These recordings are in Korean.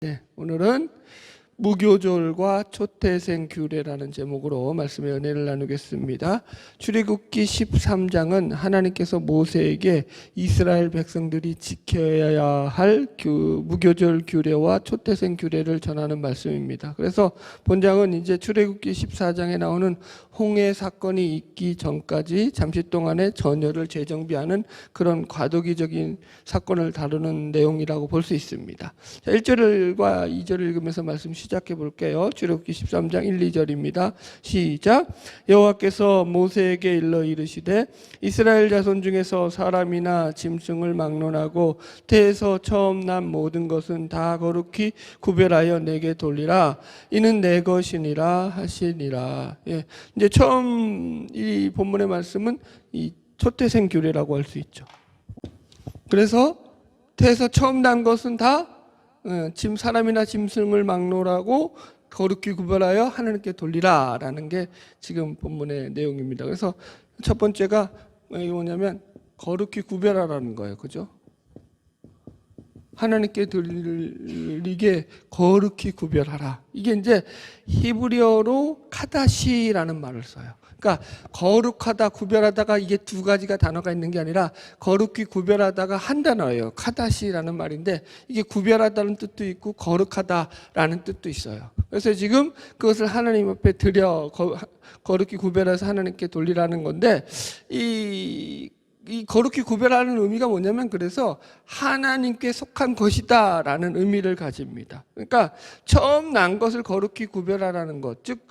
네, 오늘은 무교절과 초태생 규례라는 제목으로 말씀의 은혜를 나누겠습니다. 출애굽기 13장은 하나님께서 모세에게 이스라엘 백성들이 지켜야 할 무교절 규례와 초태생 규례를 전하는 말씀입니다. 그래서 본장은 이제 출애굽기 14장에 나오는 홍해 사건이 있기 전까지 잠시 동안의 전열을 재정비하는 그런 과도기적인 사건을 다루는 내용이라고 볼 수 있습니다. 자, 1절과 2절을 읽으면서 말씀 시작해 볼게요. 출애굽기 13장 1, 2절입니다. 시작. 여호와께서 모세에게 일러 이르시되 이스라엘 자손 중에서 사람이나 짐승을 막론하고 태에서 처음 난 모든 것은 다 거룩히 구별하여 내게 돌리라. 이는 내 것이니라 하시니라. 예. 이제 처음 이 본문의 말씀은 이 초태생 규례라고 할 수 있죠. 그래서 태에서 처음 난 것은 다 사람이나 짐승을 막론하고 거룩히 구별하여 하나님께 돌리라라는 게 지금 본문의 내용입니다. 그래서 첫 번째가 뭐냐면 거룩히 구별하라는 거예요. 그죠? 하나님께 드리게 거룩히 구별하라. 이게 이제 히브리어로 카다시라는 말을 써요. 그러니까 거룩하다, 구별하다가 이게 두 가지가 단어가 있는 게 아니라 거룩히 구별하다가 한 단어예요. 카다시라는 말인데 이게 구별하다는 뜻도 있고 거룩하다라는 뜻도 있어요. 그래서 지금 그것을 하나님 앞에 드려 거룩히 구별해서 하나님께 돌리라는 건데 이 거룩히 구별하는 의미가 뭐냐면 그래서 하나님께 속한 것이다 라는 의미를 가집니다. 그러니까 처음 난 것을 거룩히 구별하라는 것, 즉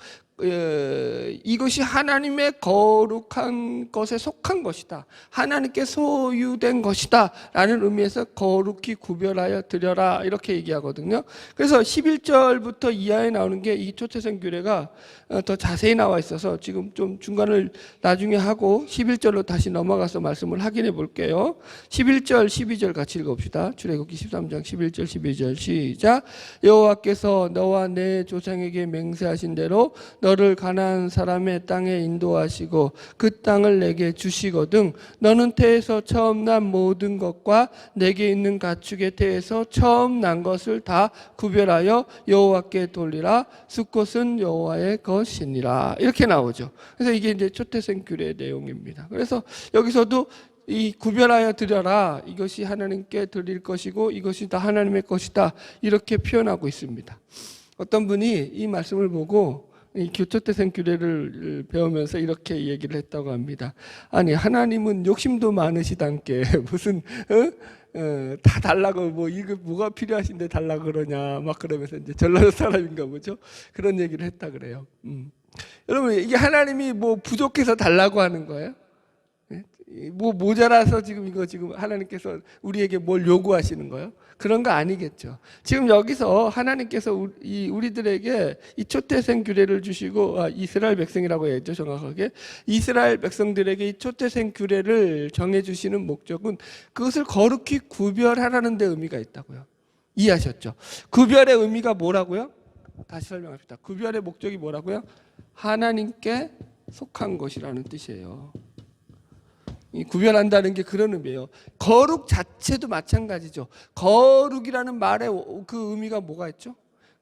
이것이 하나님의 거룩한 것에 속한 것이다, 하나님께 소유된 것이다 라는 의미에서 거룩히 구별하여 드려라 이렇게 얘기하거든요. 그래서 11절부터 이하에 나오는 게 이 초태생 규례가 더 자세히 나와 있어서 지금 좀 중간을 나중에 하고 11절로 다시 넘어가서 말씀을 확인해 볼게요. 11절 12절 같이 읽어봅시다. 출애굽기 13장 11절 12절 시작. 여호와께서 너와 내 조상에게 맹세하신 대로 너를 가나안 사람의 땅에 인도하시고 그 땅을 내게 주시거든 너는 태에서 처음 난 모든 것과 내게 있는 가축의 태에서 처음 난 것을 다 구별하여 여호와께 돌리라. 숫곳은 여호와의 것이니라. 이렇게 나오죠. 그래서 이게 이제 초태생 규례의 내용입니다. 그래서 여기서도 이 구별하여 드려라, 이것이 하나님께 드릴 것이고 이것이 다 하나님의 것이다, 이렇게 표현하고 있습니다. 어떤 분이 이 말씀을 보고 이 초태생 규례를 배우면서 이렇게 얘기를 했다고 합니다. 아니 하나님은 욕심도 많으시단께 무슨 다 달라고 뭐 이거 뭐가 필요하신데 달라고 그러냐 막 그러면서 이제 전라도 사람인가 보죠. 그런 얘기를 했다 그래요. 여러분 이게 하나님이 뭐 부족해서 달라고 하는 거예요? 뭐 모자라서 지금 하나님께서 우리에게 뭘 요구하시는 거예요? 그런 거 아니겠죠. 지금 여기서 하나님께서 우리들에게 이 초태생 규례를 주시고 이스라엘 백성이라고 했죠. 정확하게 이스라엘 백성들에게 이 초태생 규례를 정해주시는 목적은 그것을 거룩히 구별하라는 데 의미가 있다고요. 이해하셨죠? 구별의 의미가 뭐라고요? 다시 설명합시다. 구별의 목적이 뭐라고요? 하나님께 속한 것이라는 뜻이에요. 이 구별한다는 게 그런 의미예요. 거룩 자체도 마찬가지죠. 거룩이라는 말의 그 의미가 뭐가 있죠?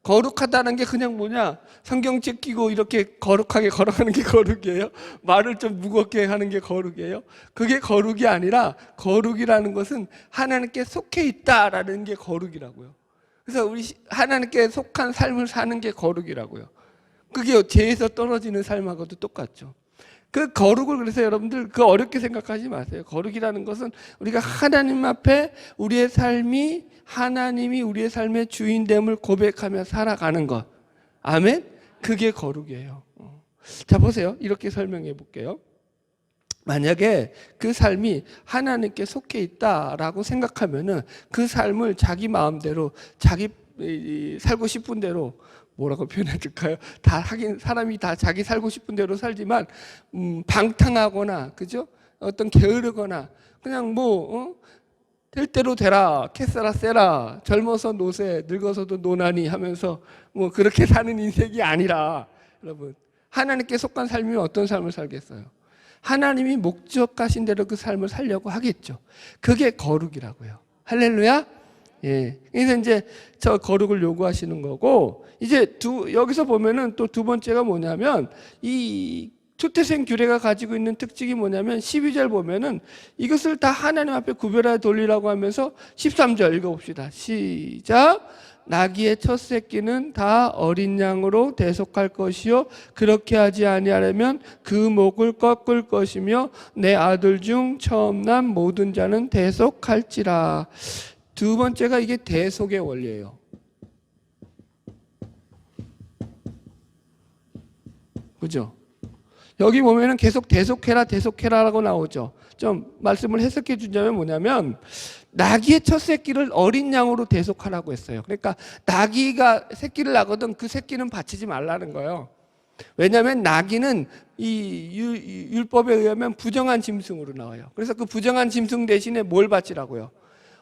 거룩하다는 게 그냥 뭐냐? 성경책 끼고 이렇게 거룩하게 걸어가는 게 거룩이에요? 말을 좀 무겁게 하는 게 거룩이에요? 그게 거룩이 아니라 거룩이라는 것은 하나님께 속해 있다라는 게 거룩이라고요. 그래서 우리 하나님께 속한 삶을 사는 게 거룩이라고요. 그게 죄에서 떨어지는 삶하고도 똑같죠. 그 거룩을 그래서 여러분들 그 어렵게 생각하지 마세요. 거룩이라는 것은 우리가 하나님 앞에 우리의 삶이 하나님이 우리의 삶의 주인됨을 고백하며 살아가는 것. 아멘? 그게 거룩이에요. 자 보세요. 이렇게 설명해 볼게요. 만약에 그 삶이 하나님께 속해 있다라고 생각하면은 그 삶을 자기 마음대로 자기 살고 싶은 대로 뭐라고 표현해 줄까요? 다 하긴 사람이 다 자기 살고 싶은 대로 살지만 방탕하거나 그죠? 어떤 게으르거나 그냥 될 대로 되라, 캐세라 세라, 젊어서 노세, 늙어서도 노나니 하면서 뭐 그렇게 사는 인생이 아니라 여러분 하나님께 속한 삶이면 어떤 삶을 살겠어요? 하나님이 목적하신 대로 그 삶을 살려고 하겠죠. 그게 거룩이라고요. 할렐루야. 예. 그래서 이제 저 거룩을 요구하시는 거고, 이제 여기서 보면은 또 두 번째가 뭐냐면, 이 초태생 규례가 가지고 있는 특징이 뭐냐면 12절 보면은 이것을 다 하나님 앞에 구별하여 돌리라고 하면서 13절 읽어봅시다. 시작. 나귀의 첫 새끼는 다 어린 양으로 대속할 것이요 그렇게 하지 아니하려면 그 목을 꺾을 것이며 내 아들 중 처음 난 모든 자는 대속할지라. 두 번째가 이게 대속의 원리예요. 그죠? 여기 보면은 계속 대속해라 대속해라라고 나오죠. 좀 말씀을 해석해 주자면 뭐냐면 나귀의 첫 새끼를 어린 양으로 대속하라고 했어요. 그러니까 나귀가 새끼를 낳거든 그 새끼는 바치지 말라는 거예요. 왜냐하면 나귀는 이 율법에 의하면 부정한 짐승으로 나와요. 그래서 그 부정한 짐승 대신에 뭘 바치라고요?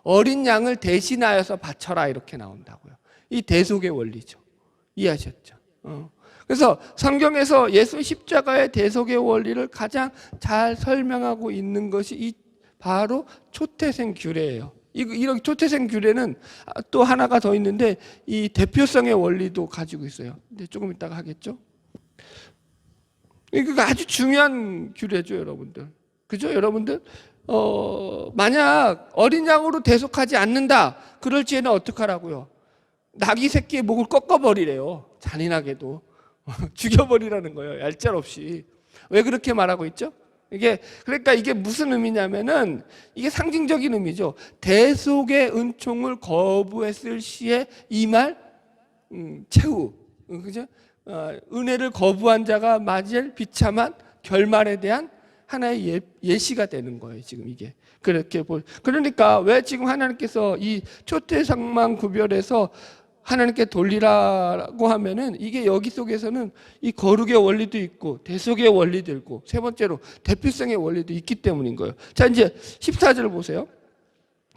어린 양을 대신하여서 바쳐라 이렇게 나온다고요. 이 대속의 원리죠. 이해하셨죠? 그래서 성경에서 예수 십자가의 대속의 원리를 가장 잘 설명하고 있는 것이 이 바로 초태생 규례예요. 이런 초태생 규례는 또 하나가 더 있는데 이 대표성의 원리도 가지고 있어요. 근데 조금 이따가 하겠죠. 이거 아주 중요한 규례죠, 여러분들. 그죠, 여러분들? 만약 어린 양으로 대속하지 않는다. 그럴지에는 어떡하라고요? 나귀 새끼의 목을 꺾어버리래요. 잔인하게도. 죽여버리라는 거예요. 얄짤없이. 왜 그렇게 말하고 있죠? 그러니까 이게 무슨 의미냐면은 이게 상징적인 의미죠. 대속의 은총을 거부했을 시에 이 말 최후. 그죠? 은혜를 거부한 자가 맞을 비참한 결말에 대한 하나의 예시가 되는 거예요. 지금 이게. 그러니까 왜 지금 하나님께서 이 초태상만 구별해서 하나님께 돌리라고 하면은 이게 여기 속에서는 이 거룩의 원리도 있고 대속의 원리도 있고 세 번째로 대표성의 원리도 있기 때문인 거예요. 자, 이제 14절 보세요.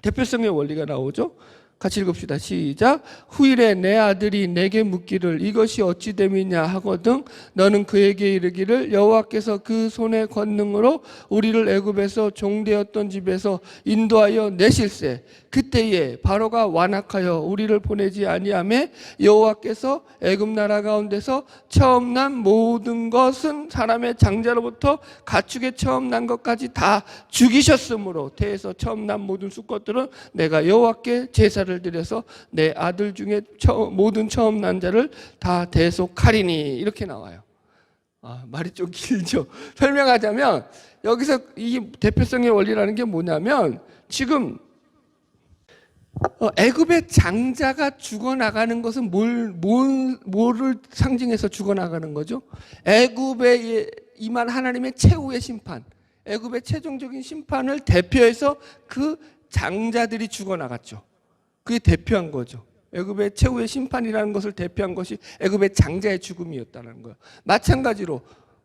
대표성의 원리가 나오죠. 같이 읽읍시다. 시작. 후일에 내 아들이 내게 묻기를 이것이 어찌 됨이냐 하거든 너는 그에게 이르기를 여호와께서 그 손의 권능으로 우리를 애굽에서 종되었던 집에서 인도하여 내실세 그때에 바로가 완악하여 우리를 보내지 아니하매 여호와께서 애굽 나라 가운데서 처음 난 모든 것은 사람의 장자로부터 가축의 처음 난 것까지 다 죽이셨으므로 태에서 처음 난 모든 수컷들은 내가 여호와께 제사를 드려서 내 아들 중에 모든 처음 난 자를 다 대속하리니 이렇게 나와요. 말이 좀 길죠. 설명하자면 여기서 이 대표성의 원리라는 게 뭐냐면 지금 애굽의 장자가 죽어나가는 것은 뭐를 상징해서 죽어나가는 거죠? 애굽에 임한 하나님의 최후의 심판, 애굽의 최종적인 심판을 대표해서 그 장자들이 죽어나갔죠. 그게 대표한 거죠. 애굽의 최후의 심판이라는 것을 대표한 것이 애굽의 장자의 죽음이었다는 거예요. 마찬가지로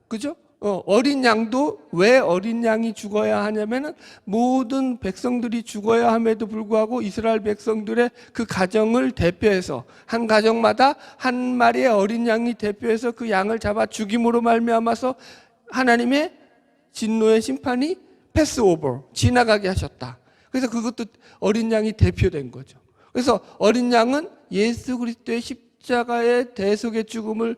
그죠? 어린 양도 왜 어린 양이 죽어야 하냐면은 모든 백성들이 죽어야 함에도 불구하고 이스라엘 백성들의 그 가정을 대표해서 한 가정마다 한 마리의 어린 양이 대표해서 그 양을 잡아 죽임으로 말미암아서 하나님의 진노의 심판이 패스오버 지나가게 하셨다. 그래서 그것도 어린 양이 대표된 거죠. 그래서 어린 양은 예수 그리스도의 십자가의 대속의 죽음을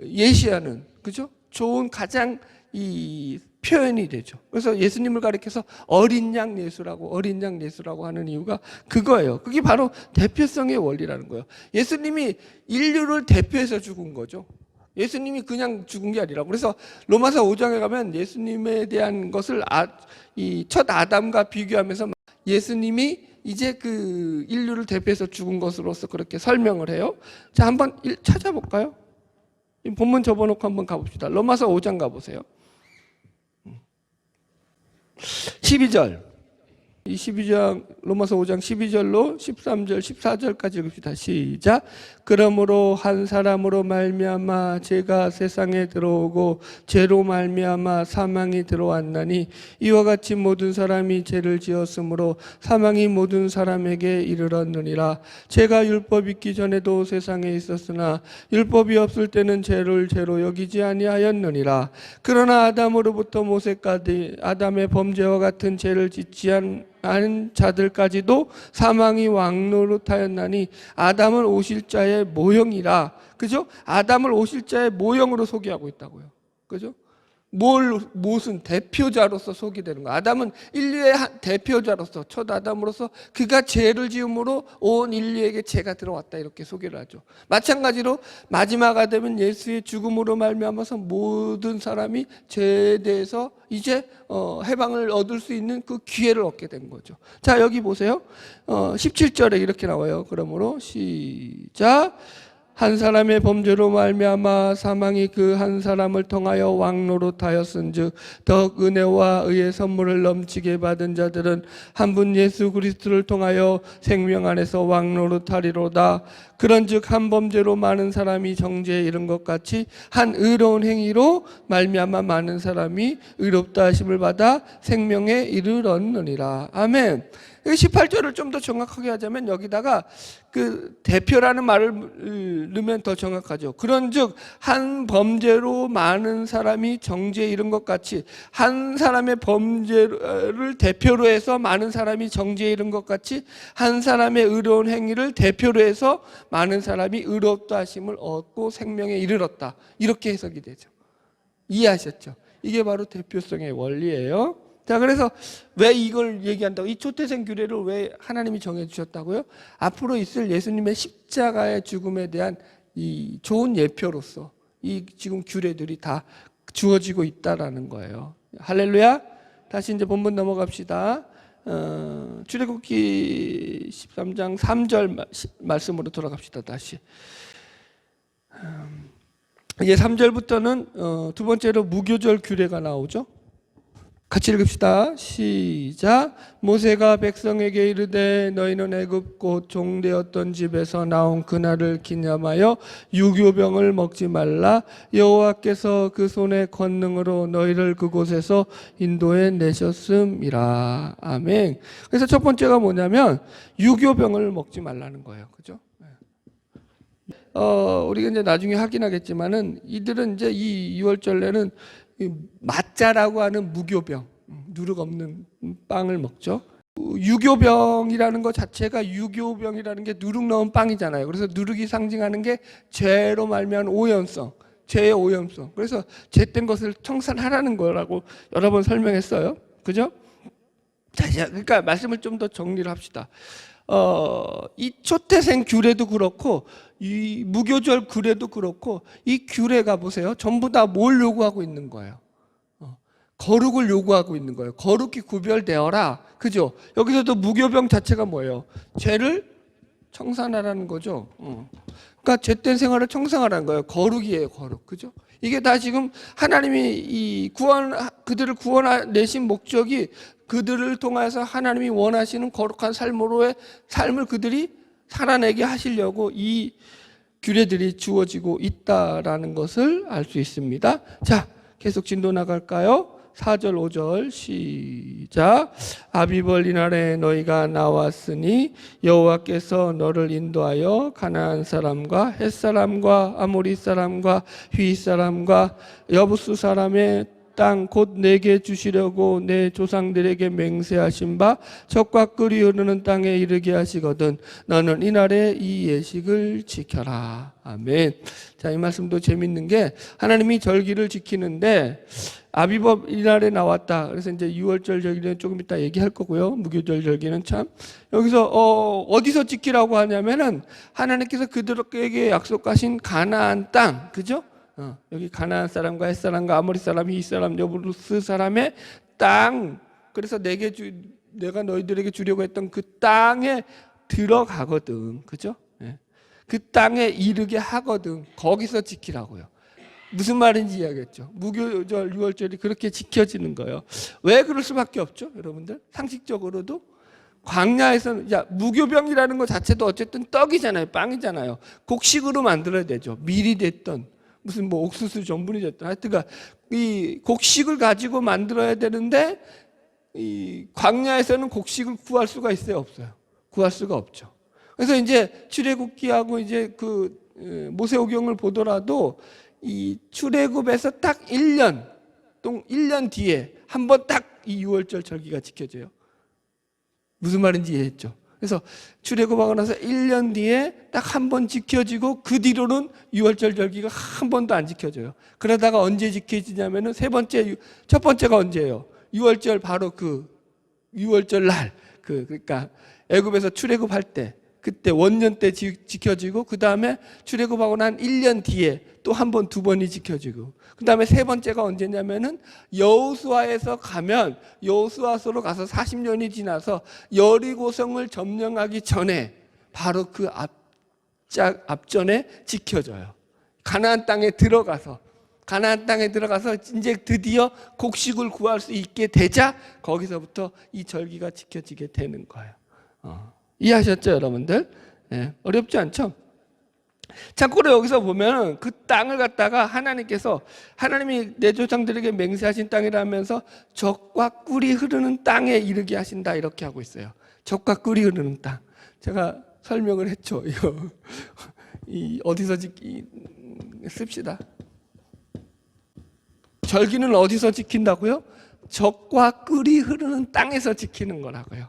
예시하는 그죠? 좋은 가장 이 표현이 되죠. 그래서 예수님을 가리켜서 어린 양 예수라고 하는 이유가 그거예요. 그게 바로 대표성의 원리라는 거예요. 예수님이 인류를 대표해서 죽은 거죠. 예수님이 그냥 죽은 게 아니라. 그래서 로마서 5장에 가면 예수님에 대한 것을 이 첫 아담과 비교하면서 예수님이 이제 그 인류를 대표해서 죽은 것으로서 그렇게 설명을 해요. 자, 한번 찾아볼까요? 본문 접어놓고 한번 가봅시다. 로마서 5장 가보세요. 12절. 이 12장 로마서 5장 12절로 13절 14절까지 읽읍시다. 시작. 그러므로 한 사람으로 말미암아 죄가 세상에 들어오고 죄로 말미암아 사망이 들어왔나니 이와 같이 모든 사람이 죄를 지었으므로 사망이 모든 사람에게 이르렀느니라. 죄가 율법 있기 전에도 세상에 있었으나 율법이 없을 때는 죄를 죄로 여기지 아니하였느니라. 그러나 아담으로부터 모세까지 아담의 범죄와 같은 죄를 짓지 자들까지도 사망이 왕노릇하였나니 아담을 오실 자의 모형이라. 그죠? 아담을 오실 자의 모형으로 소개하고 있다고요. 그죠? 무슨 대표자로서 소개되는 거야. 아담은 인류의 대표자로서, 첫 아담으로서 그가 죄를 지음으로 온 인류에게 죄가 들어왔다, 이렇게 소개를 하죠. 마찬가지로 마지막 아담은 예수의 죽음으로 말미암아서 모든 사람이 죄에 대해서 이제 해방을 얻을 수 있는 그 기회를 얻게 된 거죠. 자, 여기 보세요. 17절에 이렇게 나와요. 그러므로 시작. 한 사람의 범죄로 말미암아 사망이 그 한 사람을 통하여 왕노릇하였은즉 더욱 은혜와 의의 선물을 넘치게 받은 자들은 한 분 예수 그리스도를 통하여 생명 안에서 왕노릇하리로다. 그런즉 한 범죄로 많은 사람이 정죄에 이른 것 같이 한 의로운 행위로 말미암아 많은 사람이 의롭다 하심을 받아 생명에 이르렀느니라. 아멘. 18절을 좀 더 정확하게 하자면 여기다가 그 대표라는 말을 넣으면 더 정확하죠. 그런즉 한 범죄로 많은 사람이 정죄에 이른 것 같이, 한 사람의 범죄를 대표로 해서 많은 사람이 정죄에 이른 것 같이 한 사람의 의로운 행위를 대표로 해서 많은 사람이 의롭다 하심을 얻고 생명에 이르렀다. 이렇게 해석이 되죠. 이해하셨죠? 이게 바로 대표성의 원리예요. 자, 그래서 왜 이걸 얘기한다고? 이 초태생 규례를 왜 하나님이 정해주셨다고요? 앞으로 있을 예수님의 십자가의 죽음에 대한 이 좋은 예표로서 이 지금 규례들이 다 주어지고 있다라는 거예요. 할렐루야. 다시 이제 본문 넘어갑시다. 출애굽기 13장 3절 말씀으로 돌아갑시다. 다시. 이제 3절부터는 두 번째로 무교절 규례가 나오죠. 같이 읽읍시다. 시작. 모세가 백성에게 이르되 너희는 애굽 곧 종되었던 집에서 나온 그날을 기념하여 유교병을 먹지 말라. 여호와께서 그 손의 권능으로 너희를 그곳에서 인도해 내셨음이라. 아멘. 그래서 첫 번째가 뭐냐면 유교병을 먹지 말라는 거예요. 그죠? 우리가 이제 나중에 확인하겠지만은 이들은 이제 이 유월절에는 마짜라고 하는 무교병, 누룩 없는 빵을 먹죠. 유교병이라는 것 자체가, 유교병이라는 게 누룩 넣은 빵이잖아요. 그래서 누룩이 상징하는 게 죄로 말미암은 오염성, 죄의 오염성. 그래서 죄된 것을 청산하라는 거라고 여러 번 설명했어요. 그죠? 자, 그러니까 말씀을 좀 더 정리를 합시다. 이 초태생 규례도 그렇고 이 무교절 규례도 그렇고 이 규례가 보세요. 전부 다 뭘 요구하고 있는 거예요? 거룩을 요구하고 있는 거예요. 거룩히 구별되어라. 그죠? 여기서도 무교병 자체가 뭐예요? 죄를 청산하라는 거죠. 그러니까 죄된 생활을 청산하라는 거예요. 거룩이에요, 거룩. 그죠? 이게 다 지금 하나님이 이 그들을 구원내신 목적이 그들을 통해서 하나님이 원하시는 거룩한 삶으로의 삶을 그들이 살아내게 하시려고 이 규례들이 주어지고 있다라는 것을 알 수 있습니다. 자, 계속 진도 나갈까요? 4절 5절 시작. 아비벌 이날에 너희가 나왔으니 여호와께서 너를 인도하여 가나안 사람과 헷 사람과 아모리 사람과 휘 사람과 여부스 사람의 땅 곧 내게 주시려고 내 조상들에게 맹세하신 바 젖과 꿀이 흐르는 땅에 이르게 하시거든 너는 이날에 이 예식을 지켜라. 아멘. 자, 이 말씀도 재밌는 게 하나님이 절기를 지키는데 아비법 이날에 나왔다. 그래서 이제 6월절 절기는 조금 이따 얘기할 거고요. 무교절 절기는 참 여기서 어디서 지키라고 하냐면은 하나님께서 그들에게 약속하신 가나안 땅, 그죠? 여기 가나안 사람과 헷 사람과 아모리 사람, 히 사람, 여부스 사람의 땅. 그래서 내가 너희들에게 주려고 했던 그 땅에 들어가거든, 그죠? 그 땅에 이르게 하거든. 거기서 지키라고요. 무슨 말인지 이해하겠죠? 무교절, 유월절이 그렇게 지켜지는 거예요. 왜 그럴 수밖에 없죠, 여러분들? 상식적으로도 광야에서는 무교병이라는 것 자체도 어쨌든 떡이잖아요, 빵이잖아요. 곡식으로 만들어야 되죠. 밀이 됐던 무슨 뭐 옥수수 전분이 됐던 하여튼가 이 곡식을 가지고 만들어야 되는데 이 광야에서는 곡식을 구할 수가 있어요, 없어요? 구할 수가 없죠. 그래서 이제 출애굽기하고 이제 그 모세오경을 보더라도 이 출애굽에서 딱 1년 뒤에 한 번 딱 이 유월절 절기가 지켜져요. 무슨 말인지 이해했죠? 그래서 출애굽하고 나서 1년 뒤에 딱 한 번 지켜지고 그 뒤로는 유월절 절기가 한 번도 안 지켜져요. 그러다가 언제 지켜지냐면은 첫 번째가 언제예요? 유월절 바로 그 유월절 날 그러니까 애굽에서 출애굽할 때 그때 원년 때 지켜지고 그 다음에 출애굽하고 난 1년 뒤에 또 한 번, 두 번이 지켜지고 그 다음에 세 번째가 언제냐면은 여호수아에서 가면 여호수아서로 가서 40년이 지나서 여리고성을 점령하기 전에 바로 그 앞전에 지켜져요. 가나안 땅에 들어가서 이제 드디어 곡식을 구할 수 있게 되자 거기서부터 이 절기가 지켜지게 되는 거예요. 이해하셨죠, 여러분들? 네, 어렵지 않죠? 참고로 여기서 보면 그 땅을 갖다가 하나님이 내 조상들에게 맹세하신 땅이라면서 젖과 꿀이 흐르는 땅에 이르게 하신다 이렇게 하고 있어요. 젖과 꿀이 흐르는 땅. 제가 설명을 했죠. 이거 어디서 씁시다. 절기는 어디서 지킨다고요? 젖과 꿀이 흐르는 땅에서 지키는 거라고요.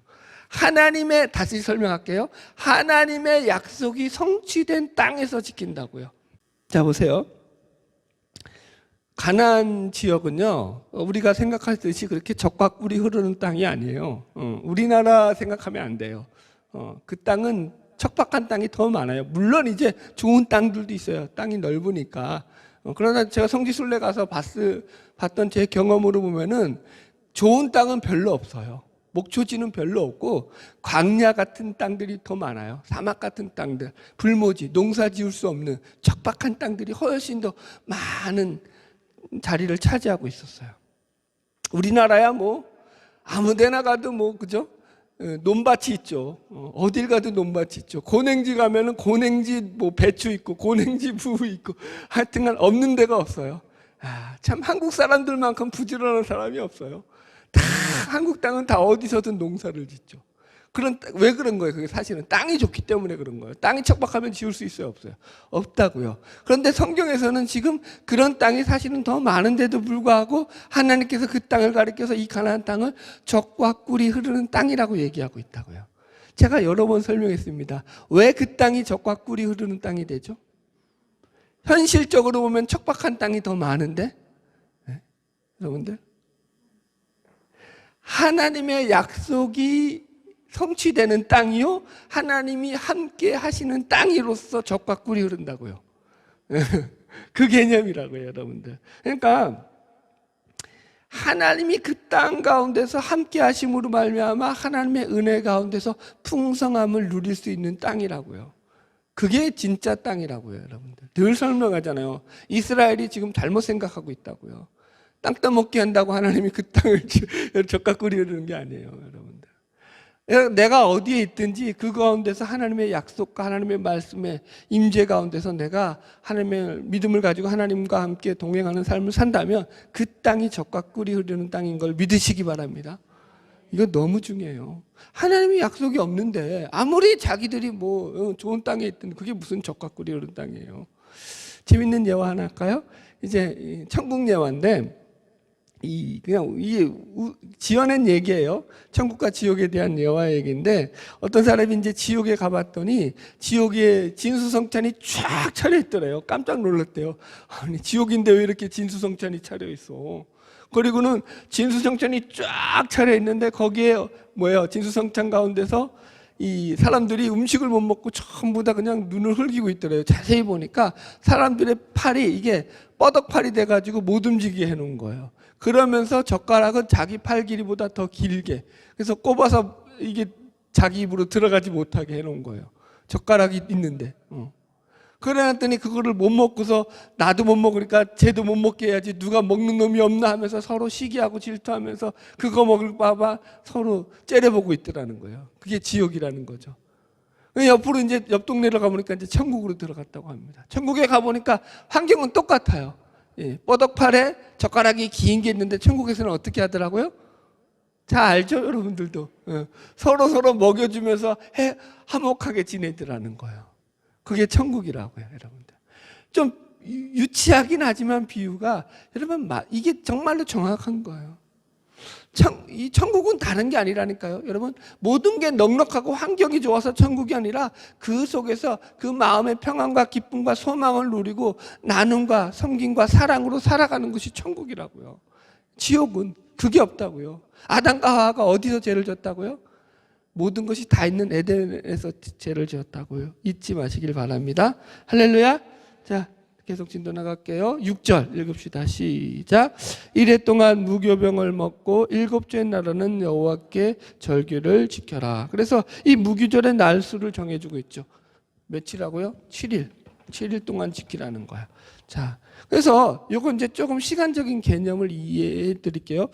다시 설명할게요. 하나님의 약속이 성취된 땅에서 지킨다고요. 자, 보세요. 가나안 지역은요, 우리가 생각하듯이 그렇게 젖과 꿀이 흐르는 땅이 아니에요. 우리나라 생각하면 안 돼요. 그 땅은 척박한 땅이 더 많아요. 물론 이제 좋은 땅들도 있어요. 땅이 넓으니까. 그러나 제가 성지순례 가서 봤던 제 경험으로 보면은 좋은 땅은 별로 없어요. 목초지는 별로 없고 광야 같은 땅들이 더 많아요. 사막 같은 땅들, 불모지, 농사 지을 수 없는 척박한 땅들이 훨씬 더 많은 자리를 차지하고 있었어요. 우리나라야 뭐 아무 데나 가도 뭐 그죠? 논밭이 있죠. 어딜 가도 논밭이 있죠. 고냉지 가면은 고냉지 뭐 배추 있고 고냉지 무 있고 하여튼간 없는 데가 없어요. 참 한국 사람들만큼 부지런한 사람이 없어요. 다 한국 땅은 다 어디서든 농사를 짓죠. 왜 그런 거예요? 그게 사실은 땅이 좋기 때문에 그런 거예요. 땅이 척박하면 지을 수 있어요? 없어요? 없다고요. 그런데 성경에서는 지금 그런 땅이 사실은 더 많은데도 불구하고 하나님께서 그 땅을 가리켜서 이 가나안 땅을 젖과 꿀이 흐르는 땅이라고 얘기하고 있다고요. 제가 여러 번 설명했습니다. 왜 그 땅이 젖과 꿀이 흐르는 땅이 되죠? 현실적으로 보면 척박한 땅이 더 많은데, 네? 여러분들? 하나님의 약속이 성취되는 땅이요, 하나님이 함께 하시는 땅이로서 젖과 꿀이 흐른다고요. 그 개념이라고요, 여러분들. 그러니까 하나님이 그 땅 가운데서 함께 하심으로 말미암아 하나님의 은혜 가운데서 풍성함을 누릴 수 있는 땅이라고요. 그게 진짜 땅이라고요, 여러분들. 늘 설명하잖아요. 이스라엘이 지금 잘못 생각하고 있다고요. 땅 따먹게 한다고 하나님이 그 땅을 젖과 꿀이 흐르는 게 아니에요, 여러분들. 내가 어디에 있든지 그 가운데서 하나님의 약속과 하나님의 말씀의 임재 가운데서 내가 하나님의 믿음을 가지고 하나님과 함께 동행하는 삶을 산다면 그 땅이 젖과 꿀이 흐르는 땅인 걸 믿으시기 바랍니다. 이거 너무 중요해요. 하나님이 약속이 없는데 아무리 자기들이 뭐 좋은 땅에 있든 그게 무슨 젖과 꿀이 흐르는 땅이에요. 재밌는 예화 하나 할까요? 이제 천국 예화인데 그냥 이게 지어낸 얘기예요. 천국과 지옥에 대한 예화 얘기인데 어떤 사람이 이제 지옥에 가봤더니 지옥에 진수성찬이 쫙 차려 있더래요. 깜짝 놀랐대요. 아니 지옥인데 왜 이렇게 진수성찬이 차려 있어? 그리고는 진수성찬이 쫙 차려 있는데 거기에 뭐예요? 진수성찬 가운데서 이 사람들이 음식을 못 먹고 전부 다 그냥 눈을 흘기고 있더래요. 자세히 보니까 사람들의 팔이 이게 뻐덕팔이 돼가지고 못 움직이게 해놓은 거예요. 그러면서 젓가락은 자기 팔 길이보다 더 길게, 그래서 꼽아서 이게 자기 입으로 들어가지 못하게 해놓은 거예요. 젓가락이 있는데. 그래놨더니 그거를 못 먹고서 나도 못 먹으니까 쟤도 못 먹게 해야지, 누가 먹는 놈이 없나 하면서 서로 시기하고 질투하면서 그거 먹을까봐 서로 째려보고 있더라는 거예요. 그게 지옥이라는 거죠. 옆으로 이제 옆 동네로 가보니까 이제 천국으로 들어갔다고 합니다. 천국에 가보니까 환경은 똑같아요. 뻐덕팔에 젓가락이 긴 게 있는데 천국에서는 어떻게 하더라고요? 잘 알죠, 여러분들도. 서로 먹여주면서 화목하게 지내더라는 거예요. 그게 천국이라고요, 여러분들. 좀 유치하긴 하지만 비유가 여러분 이게 정말로 정확한 거예요. 이 천국은 다른 게 아니라니까요. 여러분, 모든 게 넉넉하고 환경이 좋아서 천국이 아니라 그 속에서 그 마음의 평안과 기쁨과 소망을 누리고 나눔과 섬김과 사랑으로 살아가는 것이 천국이라고요. 지옥은 그게 없다고요. 아담과 하와가 어디서 죄를 졌다고요? 모든 것이 다 있는 에덴에서 죄를 지었다고요. 잊지 마시길 바랍니다. 할렐루야. 자, 계속 진도 나갈게요. 6절 읽읍시다. 시작. 이래 동안 무교병을 먹고 일곱째 날에는 여호와께 절기를 지켜라. 그래서 이 무교절의 날수를 정해주고 있죠. 며칠이라고요? 7일. 7일 동안 지키라는 거야. 자, 그래서 요거 이제 조금 시간적인 개념을 이해해 드릴게요.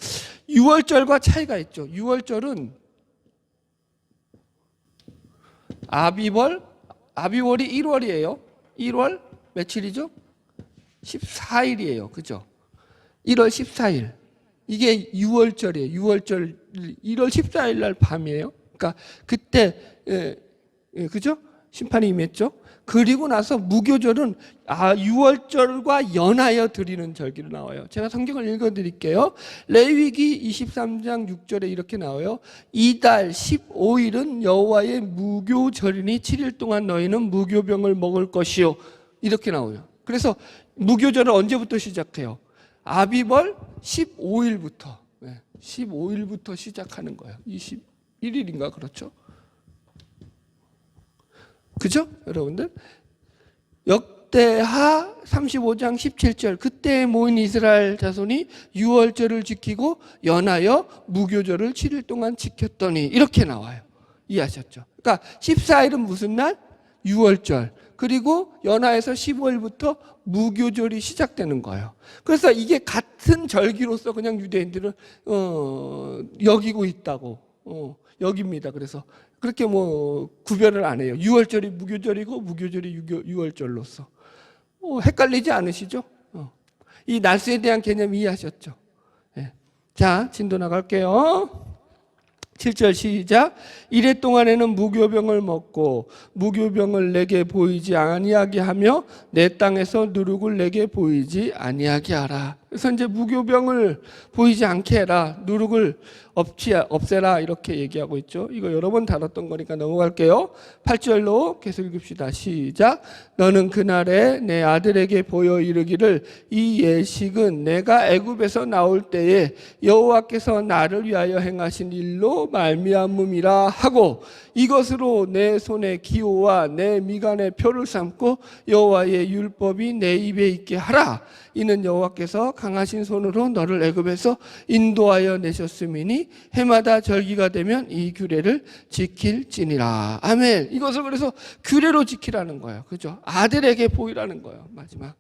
6월절과 차이가 있죠. 6월절은 아비월이 1월이에요. 1월 며칠이죠? 14일이에요. 그죠? 1월 14일. 이게 6월절이에요. 6월절 1월 14일 날 밤이에요. 그러니까 그때 그죠? 심판이 임했죠. 그리고 나서 무교절은 6월절과 연하여 드리는 절기로 나와요. 제가 성경을 읽어드릴게요. 레위기 23장 6절에 이렇게 나와요. 이달 15일은 여호와의 무교절이니 7일 동안 너희는 무교병을 먹을 것이요. 이렇게 나와요. 그래서 무교절은 언제부터 시작해요? 아비벌 15일부터. 15일부터 시작하는 거예요. 21일인가 그렇죠? 그죠? 여러분들? 역대하 35장 17절 그때 모인 이스라엘 자손이 6월절을 지키고 연하여 무교절을 7일 동안 지켰더니 이렇게 나와요. 이해하셨죠? 그러니까 14일은 무슨 날? 6월절. 그리고 연하에서 15일부터 무교절이 시작되는 거예요. 그래서 이게 같은 절기로서 그냥 유대인들은 여기고 있다고 여깁니다. 그래서 그렇게 뭐 구별을 안 해요. 6월절이 무교절이고 무교절이 6월절로서 헷갈리지 않으시죠? 이 날수에 대한 개념 이해하셨죠? 네. 자, 진도 나갈게요. 7절 시작. 이래 동안에는 무교병을 먹고 무교병을 내게 보이지 아니하게 하며 내 땅에서 누룩을 내게 보이지 아니하게 하라. 그래서 이제 무교병을 보이지 않게 해라. 누룩을 없애라. 이렇게 얘기하고 있죠. 이거 여러 번 다뤘던 거니까 넘어갈게요. 8절로 계속 읽읍시다. 시작. 너는 그날에 내 아들에게 보여 이르기를 이 예식은 내가 애굽에서 나올 때에 여호와께서 나를 위하여 행하신 일로 말미암음이라 하고 이것으로 내 손에 기호와 내 미간에 표를 삼고 여호와의 율법이 내 입에 있게 하라. 이는 여호와께서 강하신 손으로 너를 애굽에서 인도하여 내셨음이니 해마다 절기가 되면 이 규례를 지킬지니라. 아멘. 이것을 그래서 규례로 지키라는 거예요. 그죠? 아들에게 보이라는 거예요. 마지막.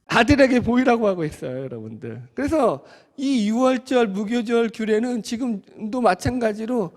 아들에게 보이라고 하고 있어요, 여러분들. 그래서 이 6월절 무교절 규례는 지금도 마찬가지로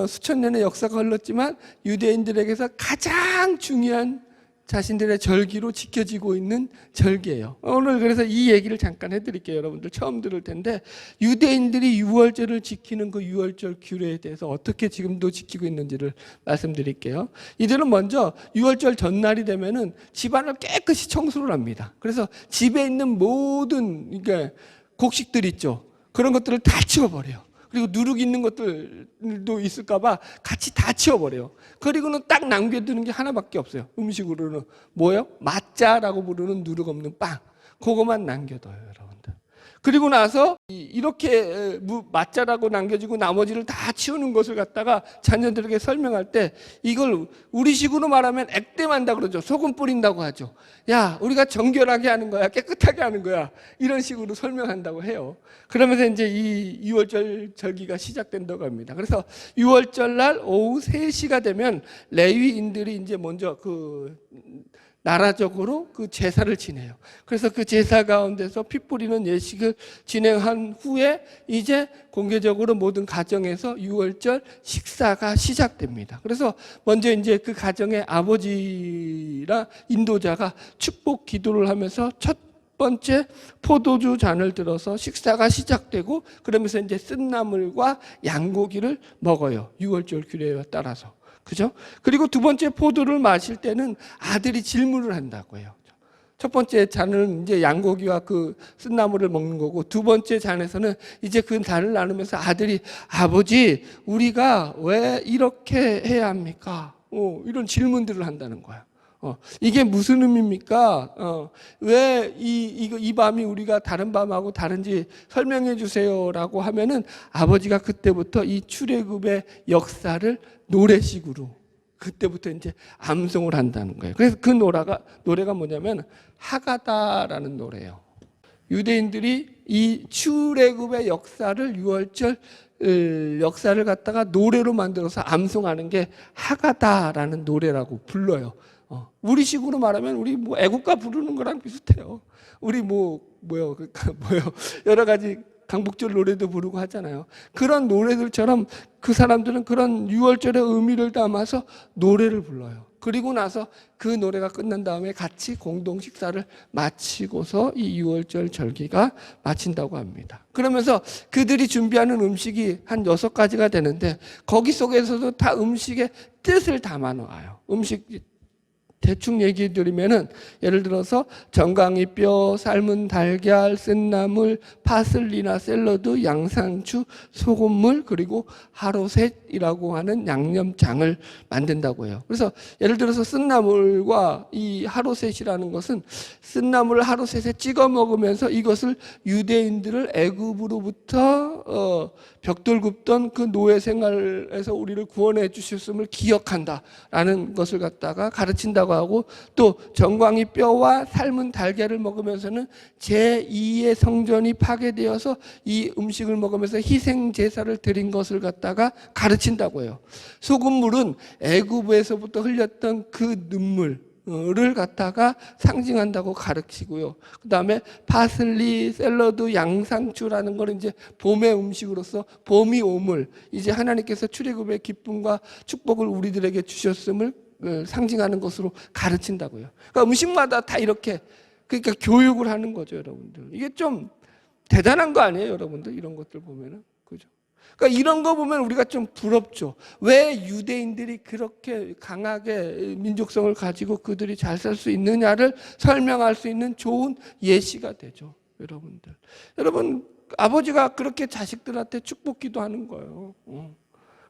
수천 년의 역사가 흘렀지만 유대인들에게서 가장 중요한 자신들의 절기로 지켜지고 있는 절기예요. 오늘 그래서 이 얘기를 잠깐 해드릴게요. 여러분들 처음 들을 텐데 유대인들이 6월절을 지키는 그 6월절 규례에 대해서 어떻게 지금도 지키고 있는지를 말씀드릴게요. 이들은 먼저 6월절 전날이 되면은 집안을 깨끗이 청소를 합니다. 그래서 집에 있는 모든 그러니까 곡식들 있죠. 그런 것들을 다 치워버려요. 그리고 누룩 있는 것들도 있을까봐 같이 다 치워버려요. 그리고는 딱 남겨두는 게 하나밖에 없어요. 음식으로는 뭐예요? 맛자라고 부르는 누룩 없는 빵. 그거만 남겨둬요, 여러분들. 그리고 나서 이렇게 맛자라고 남겨지고 나머지를 다 치우는 것을 갖다가 자녀들에게 설명할 때 이걸 우리식으로 말하면 액땜한다 그러죠. 소금 뿌린다고 하죠. 야, 우리가 정결하게 하는 거야, 깨끗하게 하는 거야, 이런 식으로 설명한다고 해요. 그러면서 이제 이 6월절 절기가 시작된다고 합니다. 그래서 6월절 날 오후 3시가 되면 레위인들이 이제 먼저 나라적으로 그 제사를 지내요. 그래서 그 제사 가운데서 피 뿌리는 예식을 진행한 후에 이제 공개적으로 모든 가정에서 6월절 식사가 시작됩니다. 그래서 먼저 이제 그 가정의 아버지나 인도자가 축복 기도를 하면서 첫 번째 포도주 잔을 들어서 식사가 시작되고 그러면서 이제 쓴나물과 양고기를 먹어요. 6월절 규례에 따라서. 그죠? 그리고 두 번째 포도를 마실 때는 아들이 질문을 한다고 해요. 첫 번째 잔은 이제 양고기와 그 쓴나물을 먹는 거고, 두 번째 잔에서는 이제 그 잔을 나누면서 아들이 아버지 우리가 왜 이렇게 해야 합니까? 이런 질문들을 한다는 거야. 이게 무슨 의미입니까? 왜 이 밤이 우리가 다른 밤하고 다른지 설명해 주세요라고 하면은 아버지가 그때부터 이 출애굽의 역사를 노래식으로 그때부터 이제 암송을 한다는 거예요. 그래서 그 노래가 뭐냐면 하가다라는 노래예요. 유대인들이 이 출애굽의 역사를 유월절 역사를 갖다가 노래로 만들어서 암송하는 게 하가다라는 노래라고 불러요. 우리식으로 말하면 우리 뭐 애국가 부르는 거랑 비슷해요. 우리 뭐요 여러 가지 강복절 노래도 부르고 하잖아요. 그런 노래들처럼 그 사람들은 그런 유월절의 의미를 담아서 노래를 불러요. 그리고 나서 그 노래가 끝난 다음에 같이 공동 식사를 마치고서 이 유월절 절기가 마친다고 합니다. 그러면서 그들이 준비하는 음식이 한 6가지가 되는데 거기 속에서도 다 음식의 뜻을 담아 놓아요. 음식 대충 얘기해 드리면은 예를 들어서 정강이뼈, 삶은 달걀, 쓴나물, 파슬리나 샐러드, 양상추, 소금물, 그리고 하로셋이라고 하는 양념장을 만든다고 해요. 그래서 예를 들어서 쓴나물과 이 하로셋이라는 것은 쓴나물을 하로셋에 찍어 먹으면서 이것을 유대인들을 애굽으로부터 벽돌 굽던 그 노예 생활에서 우리를 구원해 주셨음을 기억한다라는 것을 갖다가 가르친다고 하고, 또 정광이 뼈와 삶은 달걀을 먹으면서는 제2의 성전이 파괴되어서 이 음식을 먹으면서 희생 제사를 드린 것을 갖다가 가르친다고 해요. 소금물은 애굽에서부터 흘렸던 그 눈물을 갖다가 상징한다고 가르치고요. 그 다음에 파슬리, 샐러드, 양상추라는 걸 이제 봄의 음식으로서 봄이 오물, 이제 하나님께서 출애굽의 기쁨과 축복을 우리들에게 주셨음을 상징하는 것으로 가르친다고요. 그러니까 음식마다 다 이렇게 그러니까 교육을 하는 거죠, 여러분들. 이게 좀 대단한 거 아니에요, 여러분들? 이런 것들 보면은, 그죠? 그러니까 이런 거 보면 우리가 좀 부럽죠. 왜 유대인들이 그렇게 강하게 민족성을 가지고 그들이 잘 살 수 있느냐를 설명할 수 있는 좋은 예시가 되죠, 여러분들. 여러분, 아버지가 그렇게 자식들한테 축복 기도하는 거예요.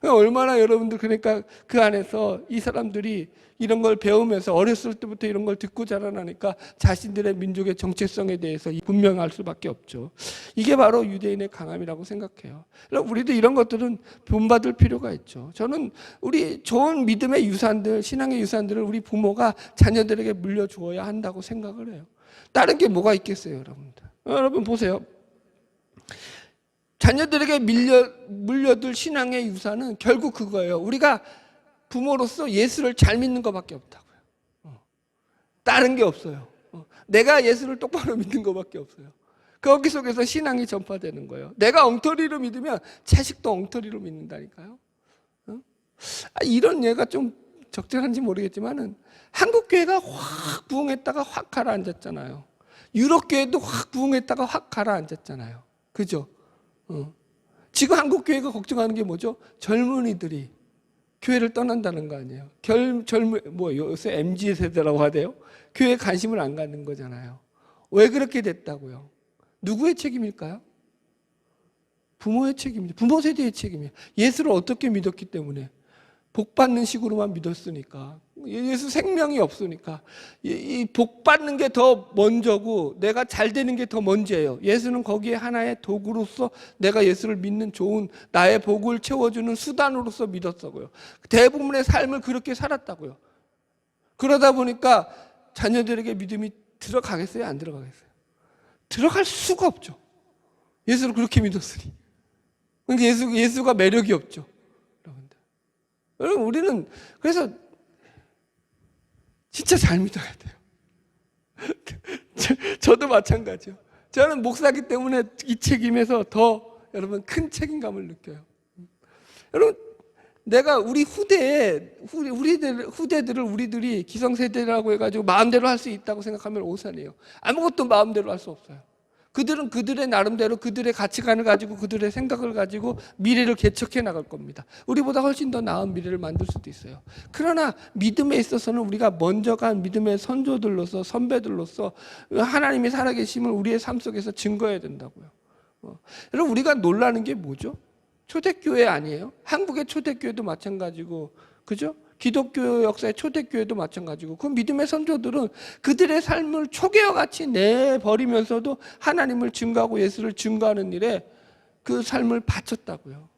얼마나 여러분들 그러니까 그 안에서 이 사람들이 이런 걸 배우면서 어렸을 때부터 이런 걸 듣고 자라나니까 자신들의 민족의 정체성에 대해서 분명할 수밖에 없죠. 이게 바로 유대인의 강함이라고 생각해요. 우리도 이런 것들은 본받을 필요가 있죠. 저는 우리 좋은 믿음의 유산들, 신앙의 유산들을 우리 부모가 자녀들에게 물려주어야 한다고 생각을 해요. 다른 게 뭐가 있겠어요, 여러분들? 여러분 보세요. 자녀들에게 물려둘 신앙의 유산은 결국 그거예요. 우리가 부모로서 예수를 잘 믿는 것밖에 없다고요. 다른 게 없어요. 내가 예수를 똑바로 믿는 것밖에 없어요. 거기 속에서 신앙이 전파되는 거예요. 내가 엉터리로 믿으면 자식도 엉터리로 믿는다니까요. 이런 예가 좀 적절한지 모르겠지만은 한국 교회가 확 부흥했다가 확 가라앉았잖아요. 유럽 교회도 확 부흥했다가 확 가라앉았잖아요. 그죠? 지금 한국 교회가 걱정하는 게 뭐죠? 젊은이들이 교회를 떠난다는 거 아니에요. 요새 MZ 세대라고 하대요. 교회에 관심을 안 갖는 거잖아요. 왜 그렇게 됐다고요? 누구의 책임일까요? 부모의 책임이죠. 부모 세대의 책임이에요. 예수를 어떻게 믿었기 때문에 복 받는 식으로만 믿었으니까. 예수 생명이 없으니까. 이 복 받는 게 더 먼저고 내가 잘 되는 게 더 먼저예요. 예수는 거기에 하나의 도구로서 내가 예수를 믿는 좋은 나의 복을 채워주는 수단으로서 믿었다고요. 대부분의 삶을 그렇게 살았다고요. 그러다 보니까 자녀들에게 믿음이 들어가겠어요? 안 들어가겠어요? 들어갈 수가 없죠. 예수를 그렇게 믿었으니. 그러니까 예수가 매력이 없죠. 여러분, 우리는 그래서 진짜 잘 믿어야 돼요. 저도 마찬가지요. 저는 목사기 때문에 이 책임에서 더 여러분 큰 책임감을 느껴요. 여러분, 내가 우리 후대들을 우리들이 기성세대라고 해가지고 마음대로 할 수 있다고 생각하면 오산이에요. 아무것도 마음대로 할 수 없어요. 그들은 그들의 나름대로 그들의 가치관을 가지고 그들의 생각을 가지고 미래를 개척해 나갈 겁니다. 우리보다 훨씬 더 나은 미래를 만들 수도 있어요. 그러나 믿음에 있어서는 우리가 먼저 간 믿음의 선조들로서 선배들로서 하나님이 살아계심을 우리의 삶 속에서 증거해야 된다고요. 여러분 우리가 놀라는 게 뭐죠? 초대교회 아니에요? 한국의 초대교회도 마찬가지고 그죠? 기독교 역사의 초대교회도 마찬가지고 그 믿음의 선조들은 그들의 삶을 초계와 같이 내버리면서도 하나님을 증거하고 예수를 증거하는 일에 그 삶을 바쳤다고요.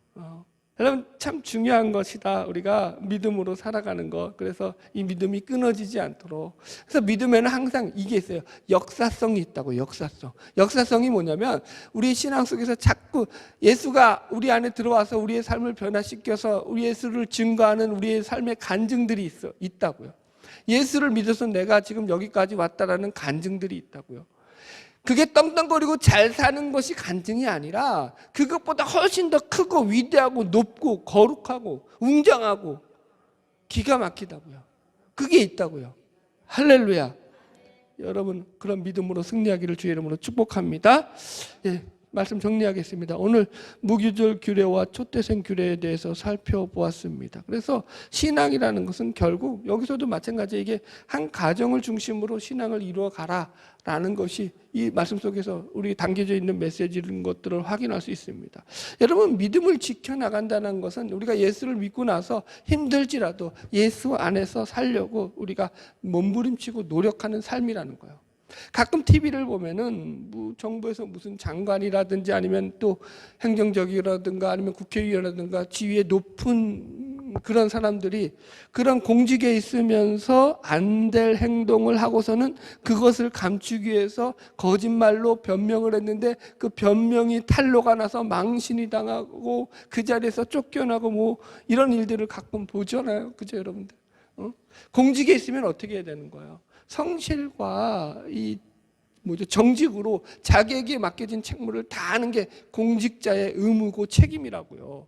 여러분 참 중요한 것이다. 우리가 믿음으로 살아가는 것. 그래서 이 믿음이 끊어지지 않도록. 그래서 믿음에는 항상 이게 있어요. 역사성이 있다고. 역사성. 역사성이 뭐냐면 우리 신앙 속에서 자꾸 예수가 우리 안에 들어와서 우리의 삶을 변화시켜서 우리 예수를 증거하는 우리의 삶의 간증들이 있다고요. 예수를 믿어서 내가 지금 여기까지 왔다라는 간증들이 있다고요. 그게 떵떵거리고 잘 사는 것이 간증이 아니라 그것보다 훨씬 더 크고 위대하고 높고 거룩하고 웅장하고 기가 막히다고요. 그게 있다고요. 할렐루야. 여러분 그런 믿음으로 승리하기를 주의 이름으로 축복합니다. 예, 말씀 정리하겠습니다. 오늘 무교절 규례와 초대생 규례에 대해서 살펴보았습니다. 그래서 신앙이라는 것은 결국 여기서도 마찬가지 이게 한 가정을 중심으로 신앙을 이루어가라라는 것이 이 말씀 속에서 우리 담겨져 있는 메시지인 것들을 확인할 수 있습니다. 여러분 믿음을 지켜나간다는 것은 우리가 예수를 믿고 나서 힘들지라도 예수 안에서 살려고 우리가 몸부림치고 노력하는 삶이라는 거예요. 가끔 TV를 보면은 정부에서 무슨 장관이라든지 아니면 또 행정적이라든가 아니면 국회의원이라든가 지위에 높은 그런 사람들이 그런 공직에 있으면서 안 될 행동을 하고서는 그것을 감추기 위해서 거짓말로 변명을 했는데 그 변명이 탄로가 나서 망신이 당하고 그 자리에서 쫓겨나고 뭐 이런 일들을 가끔 보잖아요. 그죠 여러분들? 공직에 있으면 어떻게 해야 되는 거예요? 성실과 이 정직으로 자기에게 맡겨진 책무를 다하는 게 공직자의 의무고 책임이라고요.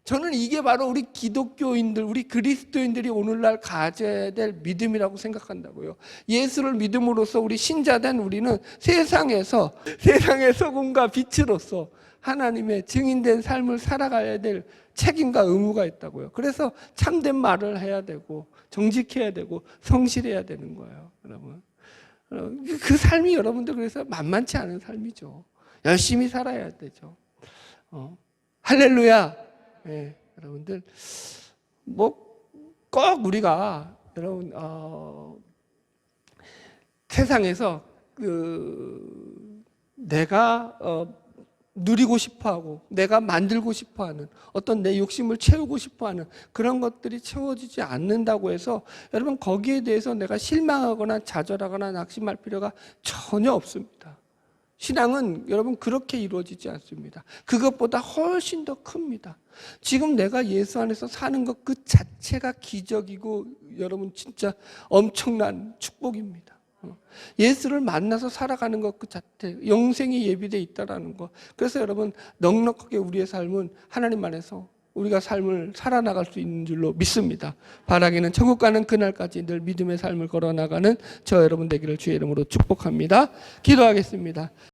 저는 이게 바로 우리 기독교인들, 우리 그리스도인들이 오늘날 가져야 될 믿음이라고 생각한다고요. 예수를 믿음으로써 우리 신자된 우리는 세상에서 세상의 소금과 빛으로서 하나님의 증인된 삶을 살아가야 될 책임과 의무가 있다고요. 그래서 참된 말을 해야 되고 정직해야 되고 성실해야 되는 거예요. 여러분 그 삶이 여러분들 그래서 만만치 않은 삶이죠. 열심히 살아야 되죠. 할렐루야. 네, 여러분들 꼭 우리가 여러분 세상에서 내가 누리고 싶어하고 내가 만들고 싶어하는 어떤 내 욕심을 채우고 싶어하는 그런 것들이 채워지지 않는다고 해서 여러분 거기에 대해서 내가 실망하거나 좌절하거나 낙심할 필요가 전혀 없습니다. 신앙은 여러분 그렇게 이루어지지 않습니다. 그것보다 훨씬 더 큽니다. 지금 내가 예수 안에서 사는 것 그 자체가 기적이고 여러분 진짜 엄청난 축복입니다. 예수를 만나서 살아가는 것 그 자체 영생이 예비되어 있다는 것. 그래서 여러분 넉넉하게 우리의 삶은 하나님 안에서 우리가 삶을 살아나갈 수 있는 줄로 믿습니다. 바라기는 천국 가는 그날까지 늘 믿음의 삶을 걸어나가는 저 여러분 되기를 주의 이름으로 축복합니다. 기도하겠습니다.